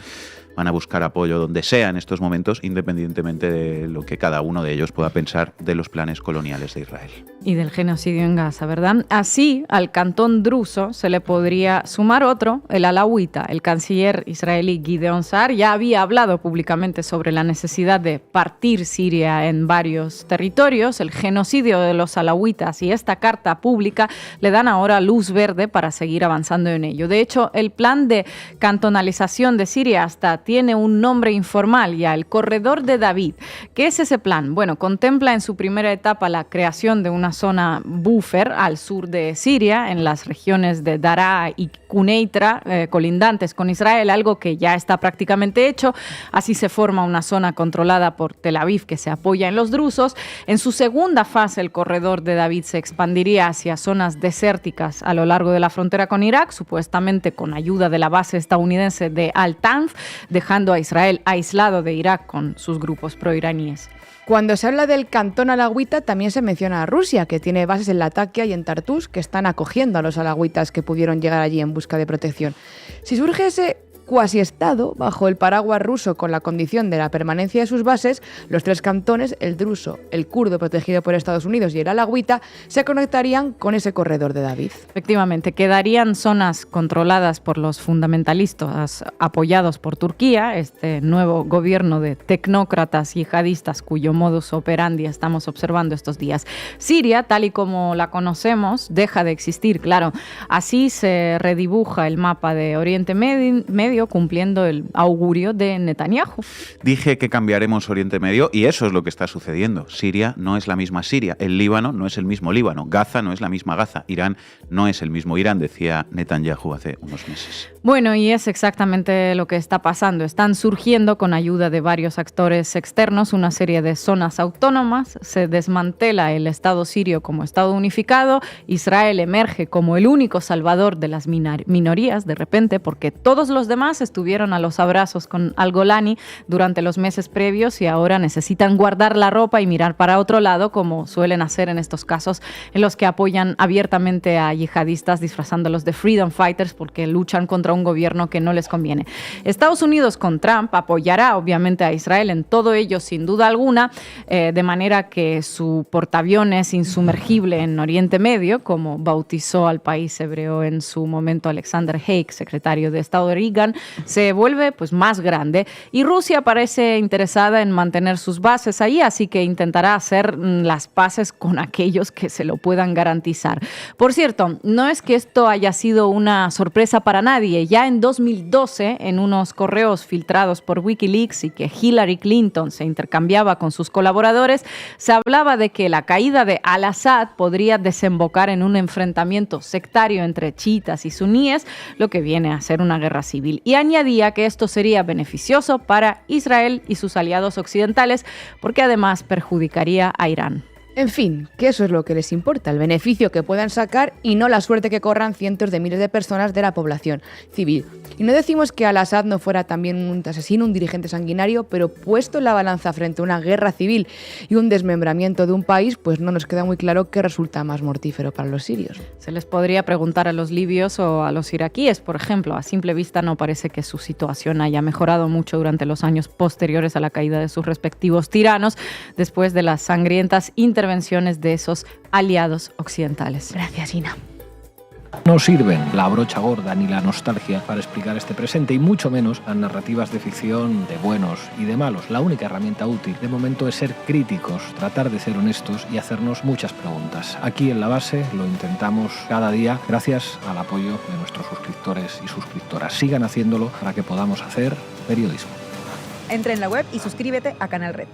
Van a buscar apoyo donde sea en estos momentos, independientemente de lo que cada uno de ellos pueda pensar de los planes coloniales de Israel. Y del genocidio en Gaza, ¿verdad? Así, al cantón druso se le podría sumar otro, el alawita. El canciller israelí Gideon Saar ya había hablado públicamente sobre la necesidad de partir Siria en varios territorios. El genocidio de los alawitas y esta carta pública le dan ahora luz verde para seguir avanzando en ello. De hecho, el plan de cantonalización de Siria hasta tiene un nombre informal ya, el Corredor de David. ¿Qué es ese plan? Bueno, contempla en su primera etapa la creación de una zona buffer al sur de Siria, en las regiones de Daraa y Quneitra, colindantes con Israel, algo que ya está prácticamente hecho. Así se forma una zona controlada por Tel Aviv que se apoya en los drusos. En su segunda fase, el Corredor de David se expandiría hacia zonas desérticas a lo largo de la frontera con Irak, supuestamente con ayuda de la base estadounidense de Al-Tanf, dejando a Israel aislado de Irak con sus grupos proiraníes. Cuando se habla del cantón alawita también se menciona a Rusia, que tiene bases en Latakia y en Tartus, que están acogiendo a los alawitas que pudieron llegar allí en busca de protección. Si surge ese cuasi estado bajo el paraguas ruso con la condición de la permanencia de sus bases, los 3 cantones, el druso, el kurdo protegido por Estados Unidos y el alawita, se conectarían con ese corredor de David. Efectivamente, quedarían zonas controladas por los fundamentalistas apoyados por Turquía, este nuevo gobierno de tecnócratas yihadistas cuyo modus operandi estamos observando estos días. Siria, tal y como la conocemos, deja de existir, claro. Así se redibuja el mapa de Oriente Medio Medio, cumpliendo el augurio de Netanyahu. Dije que cambiaremos Oriente Medio y eso es lo que está sucediendo. Siria no es la misma Siria, el Líbano no es el mismo Líbano, Gaza no es la misma Gaza, Irán no es el mismo Irán, decía Netanyahu hace unos meses. Bueno, y es exactamente lo que está pasando. Están surgiendo, con ayuda de varios actores externos, una serie de zonas autónomas. Se desmantela el Estado sirio como Estado unificado. Israel emerge como el único salvador de las minorías, de repente, porque todos los demás estuvieron a los abrazos con al-Golani durante los meses previos y ahora necesitan guardar la ropa y mirar para otro lado, como suelen hacer en estos casos en los que apoyan abiertamente a yihadistas disfrazándolos de freedom fighters porque luchan contra un gobierno que no les conviene. Estados Unidos con Trump apoyará obviamente a Israel en todo ello sin duda alguna, de manera que su portaaviones insumergible en Oriente Medio, como bautizó al país hebreo en su momento Alexander Haig, secretario de Estado de Reagan, se vuelve pues más grande y Rusia parece interesada en mantener sus bases ahí, así que intentará hacer las paces con aquellos que se lo puedan garantizar. Por cierto, no es que esto haya sido una sorpresa para nadie. Ya en 2012, en unos correos filtrados por Wikileaks y que Hillary Clinton se intercambiaba con sus colaboradores, se hablaba de que la caída de al-Assad podría desembocar en un enfrentamiento sectario entre chiitas y suníes, lo que viene a ser una guerra civil. Y añadía que esto sería beneficioso para Israel y sus aliados occidentales, porque además perjudicaría a Irán. En fin, que eso es lo que les importa, el beneficio que puedan sacar y no la suerte que corran cientos de miles de personas de la población civil. Y no decimos que al-Assad no fuera también un asesino, un dirigente sanguinario, pero puesto en la balanza frente a una guerra civil y un desmembramiento de un país, pues no nos queda muy claro qué resulta más mortífero para los sirios. Se les podría preguntar a los libios o a los iraquíes, por ejemplo. A simple vista no parece que su situación haya mejorado mucho durante los años posteriores a la caída de sus respectivos tiranos, después de las sangrientas intervenciones de esos aliados occidentales. Gracias, Ina. No sirven la brocha gorda ni la nostalgia para explicar este presente y mucho menos las narrativas de ficción de buenos y de malos. La única herramienta útil de momento es ser críticos, tratar de ser honestos y hacernos muchas preguntas. Aquí en La Base lo intentamos cada día gracias al apoyo de nuestros suscriptores y suscriptoras. Sigan haciéndolo para que podamos hacer periodismo. Entra en la web y suscríbete a Canal Red.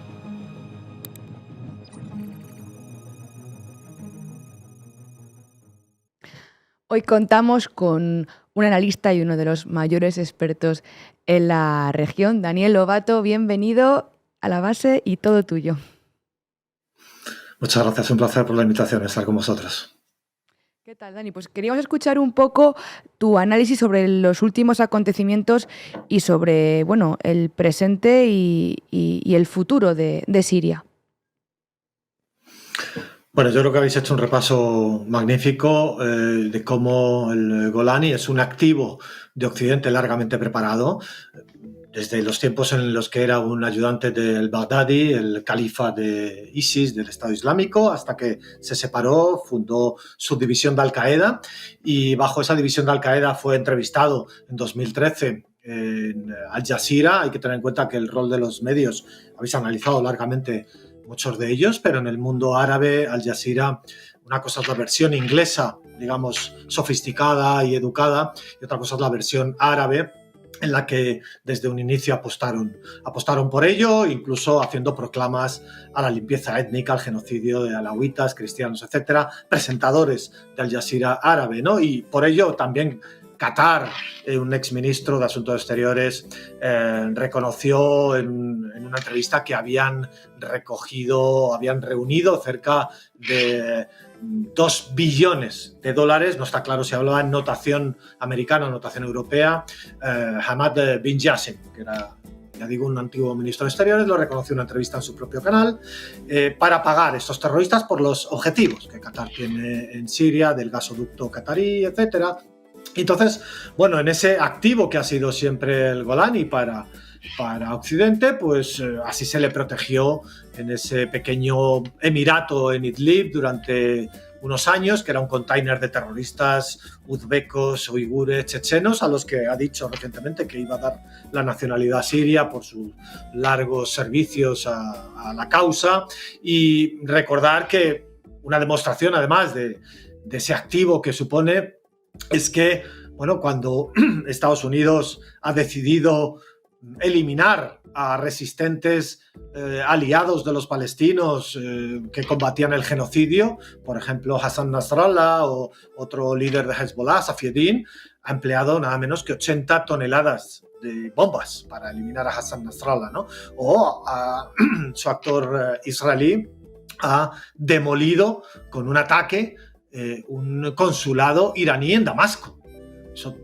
Hoy contamos con un analista y uno de los mayores expertos en la región, Daniel Lobato. Bienvenido a La Base y todo tuyo. Muchas gracias, un placer por la invitación, estar con vosotros. ¿Qué tal, Dani? Pues queríamos escuchar un poco tu análisis sobre los últimos acontecimientos y sobre, bueno, el presente y el futuro de Siria. Bueno, yo creo que habéis hecho un repaso magnífico de cómo el Golani es un activo de Occidente largamente preparado, desde los tiempos en los que era un ayudante del Baghdadi, el califa de ISIS, del Estado Islámico, hasta que se separó, fundó su división de Al-Qaeda y bajo esa división de Al-Qaeda fue entrevistado en 2013 en Al Jazeera. Hay que tener en cuenta que el rol de los medios, habéis analizado largamente muchos de ellos, pero en el mundo árabe, Al Jazeera, una cosa es la versión inglesa, digamos, sofisticada y educada, y otra cosa es la versión árabe, en la que desde un inicio apostaron por ello, incluso haciendo proclamas a la limpieza étnica, al genocidio de alawitas, cristianos, etcétera, presentadores de Al Jazeera árabe, ¿no? Y por ello también Qatar, un exministro de Asuntos Exteriores, reconoció en una entrevista que habían reunido cerca de 2 billones de dólares, no está claro si hablaba en notación americana o notación europea. Hamad bin Jassim, que era, ya digo, un antiguo ministro de Exteriores, lo reconoció en una entrevista en su propio canal, para pagar a estos terroristas por los objetivos que Qatar tiene en Siria, del gasoducto qatarí, etcétera. Entonces, bueno, en ese activo que ha sido siempre el Golani para Occidente, pues así se le protegió en ese pequeño emirato en Idlib durante unos años, que era un container de terroristas uzbecos, uigures, chechenos, a los que ha dicho recientemente que iba a dar la nacionalidad siria por sus largos servicios a la causa. Y recordar que una demostración, además de ese activo que supone, es que bueno, cuando Estados Unidos ha decidido eliminar a resistentes aliados de los palestinos que combatían el genocidio, por ejemplo Hassan Nasrallah o otro líder de Hezbollah, Safieddin, ha empleado nada menos que 80 toneladas de bombas para eliminar a Hassan Nasrallah, ¿no? O su actor israelí ha demolido con un ataque un consulado iraní en Damasco. Eso,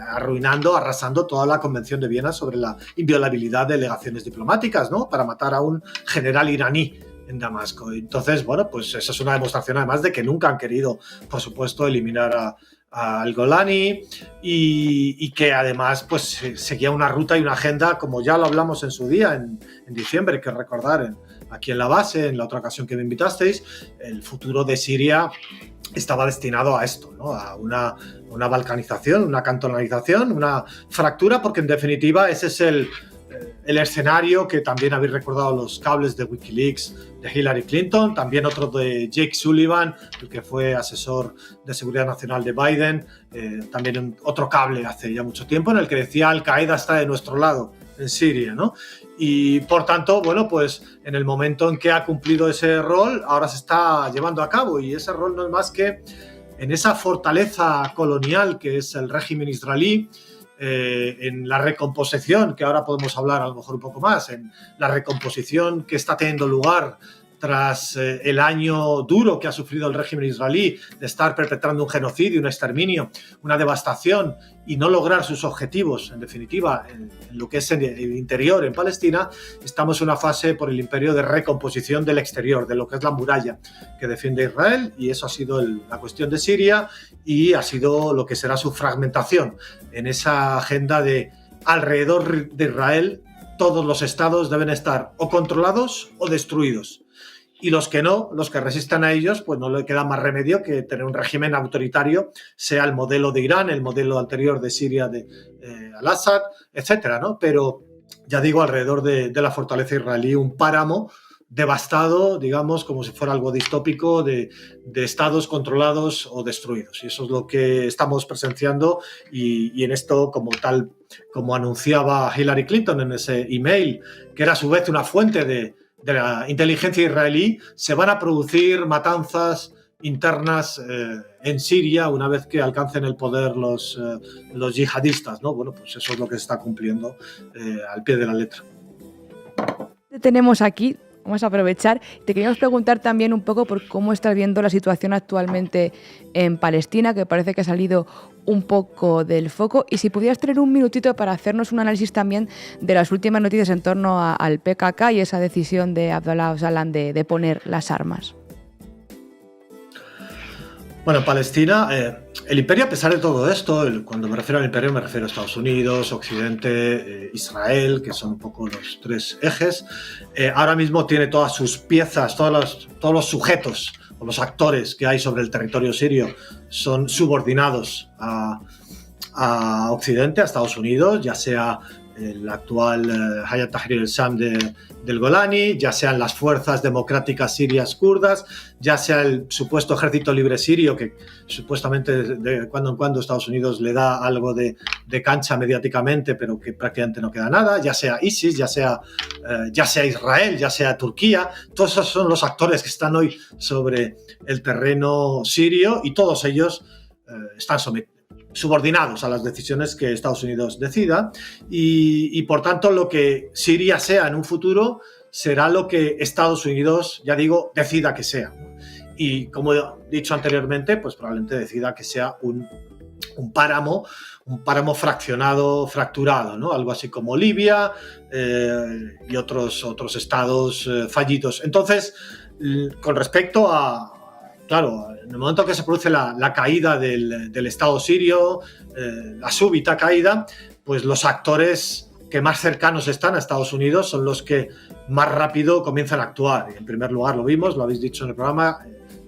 arrasando toda la Convención de Viena sobre la inviolabilidad de delegaciones diplomáticas, ¿no? Para matar a un general iraní en Damasco. Entonces, bueno, pues esa es una demostración además de que nunca han querido, por supuesto, eliminar al Golani y que además pues seguía una ruta y una agenda, como ya lo hablamos en su día, en diciembre, que recordar aquí en la base, en la otra ocasión que me invitasteis, el futuro de Siria estaba destinado a esto, ¿no? A una balcanización, una cantonalización, una fractura, porque en definitiva ese es el escenario que también habéis recordado, los cables de Wikileaks de Hillary Clinton, también otro de Jake Sullivan, el que fue asesor de seguridad nacional de Biden, también otro cable hace ya mucho tiempo en el que decía Al-Qaeda está de nuestro lado en Siria, ¿no? Y por tanto, bueno, pues en el momento en que ha cumplido ese rol, ahora se está llevando a cabo, y ese rol no es más que en esa fortaleza colonial que es el régimen israelí, en la recomposición, que ahora podemos hablar a lo mejor un poco más, en la recomposición que está teniendo lugar tras el año duro que ha sufrido el régimen israelí de estar perpetrando un genocidio, un exterminio, una devastación y no lograr sus objetivos, en definitiva, en lo que es el interior, en Palestina. Estamos en una fase por el imperio de recomposición del exterior, de lo que es la muralla que defiende Israel, y eso ha sido la cuestión de Siria y ha sido lo que será su fragmentación en esa agenda de alrededor de Israel. Todos los estados deben estar o controlados o destruidos. Y los que no, los que resistan a ellos, pues no le queda más remedio que tener un régimen autoritario, sea el modelo de Irán, el modelo anterior de Siria de al-Assad, etcétera, ¿no? Pero ya digo, alrededor de la fortaleza israelí, un páramo devastado, digamos, como si fuera algo distópico de estados controlados o destruidos. Y eso es lo que estamos presenciando, y en esto, como tal, como anunciaba Hillary Clinton en ese email, que era a su vez una fuente de la inteligencia israelí, se van a producir matanzas internas en Siria una vez que alcancen el poder los yihadistas, ¿no? Bueno, pues eso es lo que se está cumpliendo al pie de la letra. Tenemos aquí, vamos a aprovechar, te queríamos preguntar también un poco por cómo estás viendo la situación actualmente en Palestina, que parece que ha salido un poco del foco, y si pudieras tener un minutito para hacernos un análisis también de las últimas noticias en torno al PKK y esa decisión de Abdullah Öcalan de poner las armas. Bueno, en Palestina, el imperio, a pesar de todo esto, cuando me refiero al imperio me refiero a Estados Unidos, Occidente, Israel, que son un poco los tres ejes, ahora mismo tiene todas sus piezas, todos los sujetos o los actores que hay sobre el territorio sirio son subordinados a Occidente, a Estados Unidos, ya sea el actual Hayat Tahrir al-Sham del Golani, ya sean las fuerzas democráticas sirias kurdas, ya sea el supuesto ejército libre sirio, que supuestamente de cuando en cuando Estados Unidos le da algo de cancha mediáticamente, pero que prácticamente no queda nada, ya sea ISIS, ya sea Israel, ya sea Turquía. Todos esos son los actores que están hoy sobre el terreno sirio, y todos ellos están subordinados a las decisiones que Estados Unidos decida, y por tanto lo que Siria sea en un futuro será lo que Estados Unidos, ya digo, decida que sea. Y como he dicho anteriormente, pues probablemente decida que sea un páramo fracturado, ¿no? Algo así como Libia y otros estados fallidos. Entonces, con respecto a, claro, en el momento que se produce la caída del Estado sirio, la súbita caída, pues los actores que más cercanos están a Estados Unidos son los que más rápido comienzan a actuar. Y en primer lugar, lo vimos, lo habéis dicho en el programa,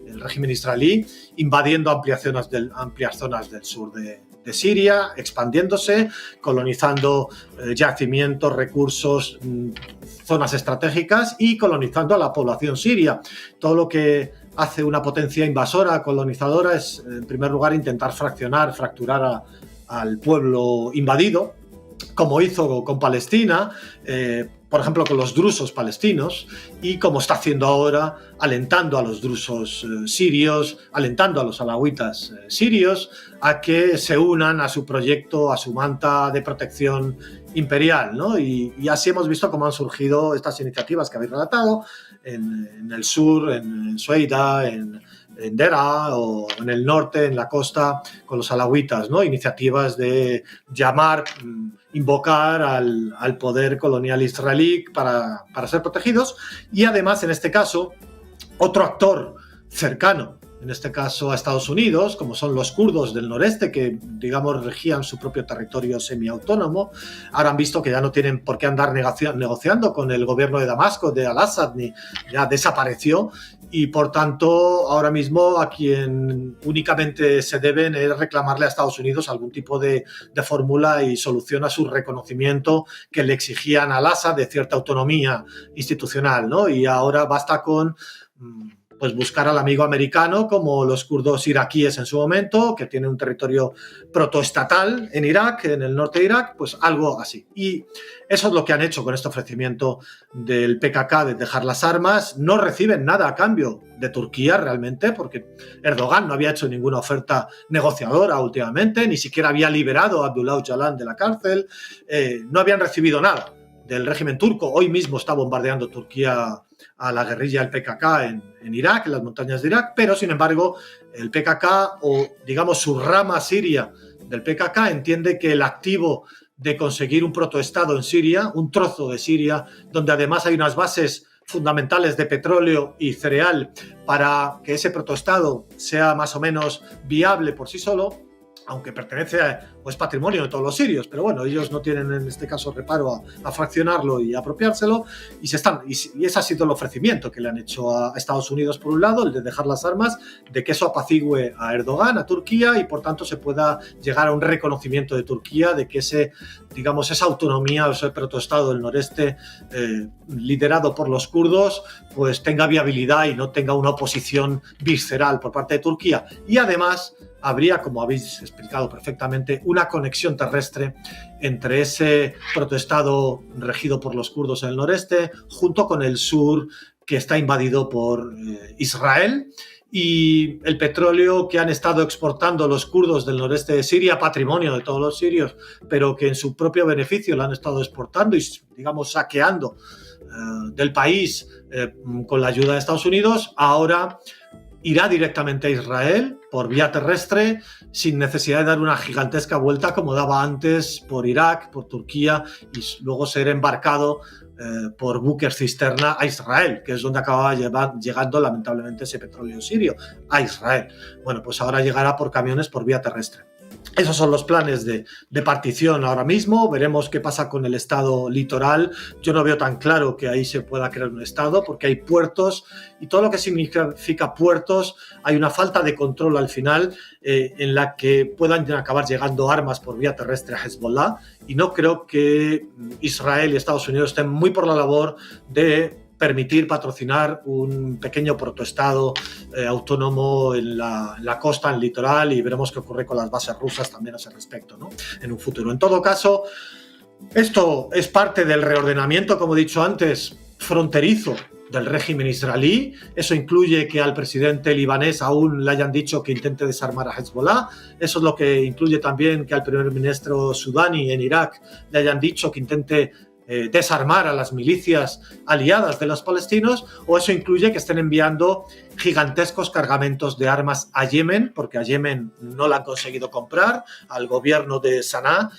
el régimen israelí invadiendo amplias zonas del sur de Siria, expandiéndose, colonizando yacimientos, recursos, zonas estratégicas, y colonizando a la población siria. Todo lo que hace una potencia invasora, colonizadora, es en primer lugar intentar fracturar al pueblo invadido, como hizo con Palestina, por ejemplo con los drusos palestinos, y como está haciendo ahora, alentando a los drusos sirios, alentando a los alawitas sirios a que se unan a su proyecto, a su manta de protección imperial, ¿no? Y así hemos visto cómo han surgido estas iniciativas que habéis relatado en el sur, en Sueida, en Deraa, o en el norte, en la costa, con los alawitas, ¿no? Iniciativas de llamar, invocar al poder colonial israelí para ser protegidos, y además, en este caso, otro actor cercano, en este caso a Estados Unidos, como son los kurdos del noreste, que, digamos, regían su propio territorio semiautónomo. Ahora han visto que ya no tienen por qué andar negociando con el gobierno de Damasco, de Al-Assad, ya desapareció, y por tanto ahora mismo a quien únicamente se deben es reclamarle a Estados Unidos algún tipo de fórmula y solución a su reconocimiento que le exigían a Al-Assad de cierta autonomía institucional, ¿no? Y ahora basta con pues buscar al amigo americano, como los kurdos iraquíes en su momento, que tienen un territorio protoestatal en Irak, en el norte de Irak, pues algo así. Y eso es lo que han hecho con este ofrecimiento del PKK de dejar las armas. No reciben nada a cambio de Turquía realmente, porque Erdogan no había hecho ninguna oferta negociadora últimamente, ni siquiera había liberado a Abdullah Öcalan de la cárcel, no habían recibido nada del régimen turco. Hoy mismo está bombardeando Turquía a la guerrilla del PKK en Irak, en las montañas de Irak, pero sin embargo el PKK, o digamos su rama siria del PKK, entiende que el activo de conseguir un protoestado en Siria, un trozo de Siria, donde además hay unas bases fundamentales de petróleo y cereal para que ese protoestado sea más o menos viable por sí solo, aunque pertenece o es patrimonio de todos los sirios, pero bueno, ellos no tienen en este caso reparo a fraccionarlo y apropiárselo, y ese ha sido el ofrecimiento que le han hecho a Estados Unidos por un lado, el de dejar las armas, de que eso apacigüe a Erdogan, a Turquía, y por tanto se pueda llegar a un reconocimiento de Turquía de que esa autonomía o ese protoestado del noreste liderado por los kurdos pues tenga viabilidad y no tenga una oposición visceral por parte de Turquía. Y además habría, como habéis explicado perfectamente, una conexión terrestre entre ese protoestado regido por los kurdos en el noreste junto con el sur, que está invadido por Israel, y el petróleo que han estado exportando los kurdos del noreste de Siria, patrimonio de todos los sirios, pero que en su propio beneficio lo han estado exportando y, digamos, saqueando del país con la ayuda de Estados Unidos, ahora irá directamente a Israel por vía terrestre, sin necesidad de dar una gigantesca vuelta como daba antes por Irak, por Turquía, y luego ser embarcado por buques cisterna a Israel, que es donde acababa llegando lamentablemente ese petróleo sirio, a Israel. Bueno, pues ahora llegará por camiones por vía terrestre. Esos son los planes de partición ahora mismo. Veremos qué pasa con el estado litoral. Yo no veo tan claro que ahí se pueda crear un estado, porque hay puertos, y todo lo que significa puertos, hay una falta de control al final en la que puedan acabar llegando armas por vía terrestre a Hezbollah, y no creo que Israel y Estados Unidos estén muy por la labor de permitir patrocinar un pequeño protoestado autónomo en la costa, en el litoral, y veremos qué ocurre con las bases rusas también a ese respecto, ¿no? En un futuro. En todo caso, esto es parte del reordenamiento, como he dicho antes, fronterizo del régimen israelí. Eso incluye que al presidente libanés aún le hayan dicho que intente desarmar a Hezbollah. Eso es lo que incluye también que al primer ministro sudaní en Irak le hayan dicho que intente desarmar a las milicias aliadas de los palestinos, o eso incluye que estén enviando gigantescos cargamentos de armas a Yemen, porque a Yemen no la han conseguido comprar, al gobierno de Sanaa,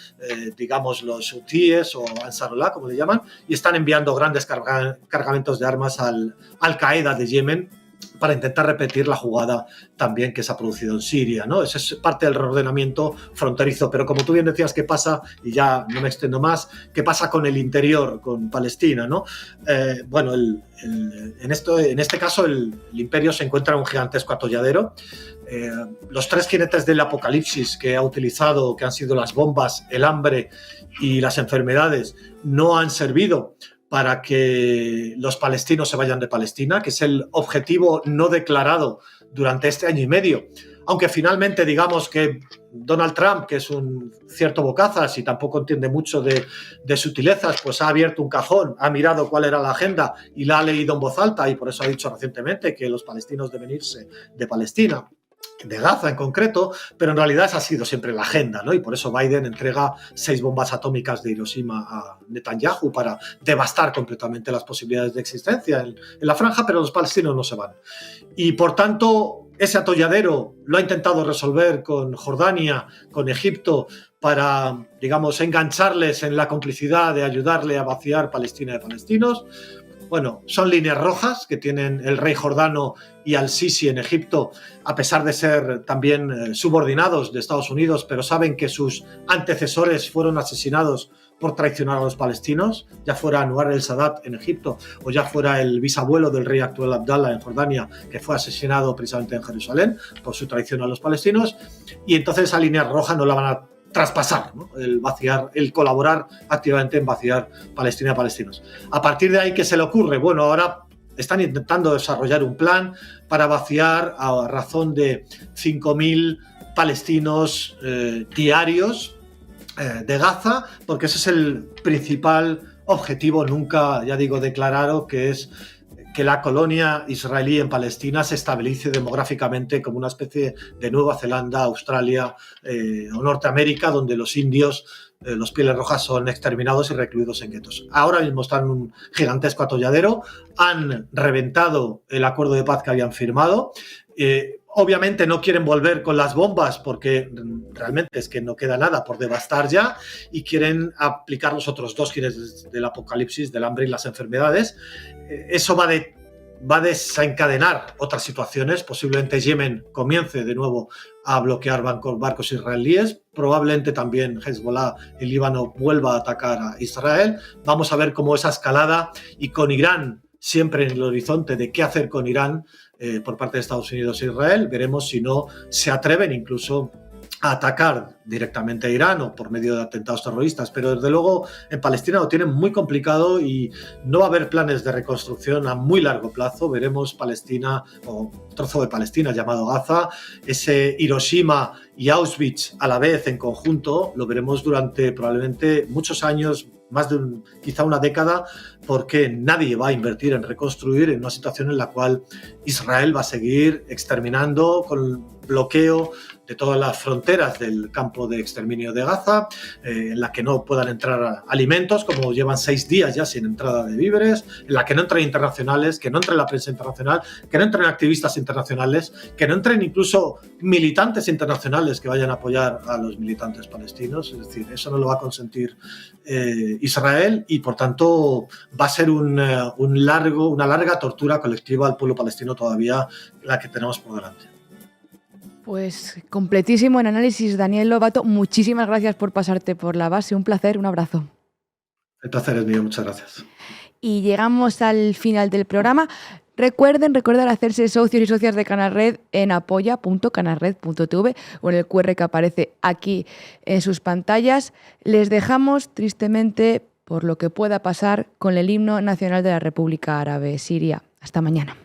digamos los hutíes o Ansarullah, como le llaman, y están enviando grandes cargamentos de armas al Al-Qaeda de Yemen, para intentar repetir la jugada también que se ha producido en Siria, ¿no? Eso es parte del reordenamiento fronterizo. Pero como tú bien decías, ¿qué pasa? Y ya no me extiendo más. ¿Qué pasa con el interior, con Palestina, ¿no? Bueno, en este caso el imperio se encuentra en un gigantesco atolladero. Los tres jinetes del apocalipsis que ha utilizado, que han sido las bombas, el hambre y las enfermedades, no han servido para que los palestinos se vayan de Palestina, que es el objetivo no declarado durante este año y medio. Aunque finalmente digamos que Donald Trump, que es un cierto bocazas y tampoco entiende mucho de sutilezas, pues ha abierto un cajón, ha mirado cuál era la agenda y la ha leído en voz alta, y por eso ha dicho recientemente que los palestinos deben irse de Palestina, de Gaza en concreto, pero en realidad esa ha sido siempre la agenda, ¿no? Y por eso Biden entrega 6 bombas atómicas de Hiroshima a Netanyahu para devastar completamente las posibilidades de existencia en la franja, pero los palestinos no se van. Y por tanto, ese atolladero lo ha intentado resolver con Jordania, con Egipto, para, digamos, engancharles en la complicidad de ayudarle a vaciar Palestina de palestinos. Bueno, son líneas rojas que tienen el rey jordano y al-Sisi en Egipto, a pesar de ser también subordinados de Estados Unidos, pero saben que sus antecesores fueron asesinados por traicionar a los palestinos, ya fuera Anwar el-Sadat en Egipto o ya fuera el bisabuelo del rey actual Abdallah en Jordania, que fue asesinado precisamente en Jerusalén por su traición a los palestinos, y entonces esa línea roja no la van a traspasar, ¿no? El colaborar activamente en vaciar Palestina a palestinos. A partir de ahí, ¿qué se le ocurre? Bueno, ahora están intentando desarrollar un plan para vaciar a razón de 5.000 palestinos diarios de Gaza, porque ese es el principal objetivo, nunca, ya digo, declarado, que es que la colonia israelí en Palestina se estabilice demográficamente como una especie de Nueva Zelanda, Australia o Norteamérica, donde los indios, los pieles rojas, son exterminados y recluidos en guetos. Ahora mismo están en un gigantesco atolladero, han reventado el acuerdo de paz que habían firmado. Obviamente no quieren volver con las bombas porque realmente es que no queda nada por devastar ya, y quieren aplicar los otros 2 fines del apocalipsis, del hambre y las enfermedades. Eso va a desencadenar otras situaciones. Posiblemente Yemen comience de nuevo a bloquear barcos israelíes. Probablemente también Hezbollah en Líbano vuelva a atacar a Israel. Vamos a ver cómo esa escalada, y con Irán siempre en el horizonte de qué hacer con Irán por parte de Estados Unidos e Israel. Veremos si no se atreven incluso a atacar directamente a Irán o por medio de atentados terroristas, pero desde luego en Palestina lo tienen muy complicado y no va a haber planes de reconstrucción a muy largo plazo. Veremos Palestina, o trozo de Palestina llamado Gaza, ese Hiroshima y Auschwitz a la vez en conjunto, lo veremos durante probablemente muchos años, más de quizá una década, porque nadie va a invertir en reconstruir en una situación en la cual Israel va a seguir exterminando con el bloqueo de todas las fronteras del campo de exterminio de Gaza, en la que no puedan entrar alimentos, como llevan 6 días ya sin entrada de víveres, en la que no entren internacionales, que no entre la prensa internacional, que no entren activistas internacionales, que no entren incluso militantes internacionales que vayan a apoyar a los militantes palestinos. Es decir, eso no lo va a consentir Israel, y por tanto va a ser una larga tortura colectiva al pueblo palestino todavía la que tenemos por delante. Pues completísimo en análisis, Daniel Lobato. Muchísimas gracias por pasarte por la base. Un placer, un abrazo. El placer es mío, muchas gracias. Y llegamos al final del programa. Recuerden hacerse socios y socias de Canal Red en apoya.canalred.tv o en el QR que aparece aquí en sus pantallas. Les dejamos, tristemente, por lo que pueda pasar, con el himno nacional de la República Árabe Siria. Hasta mañana.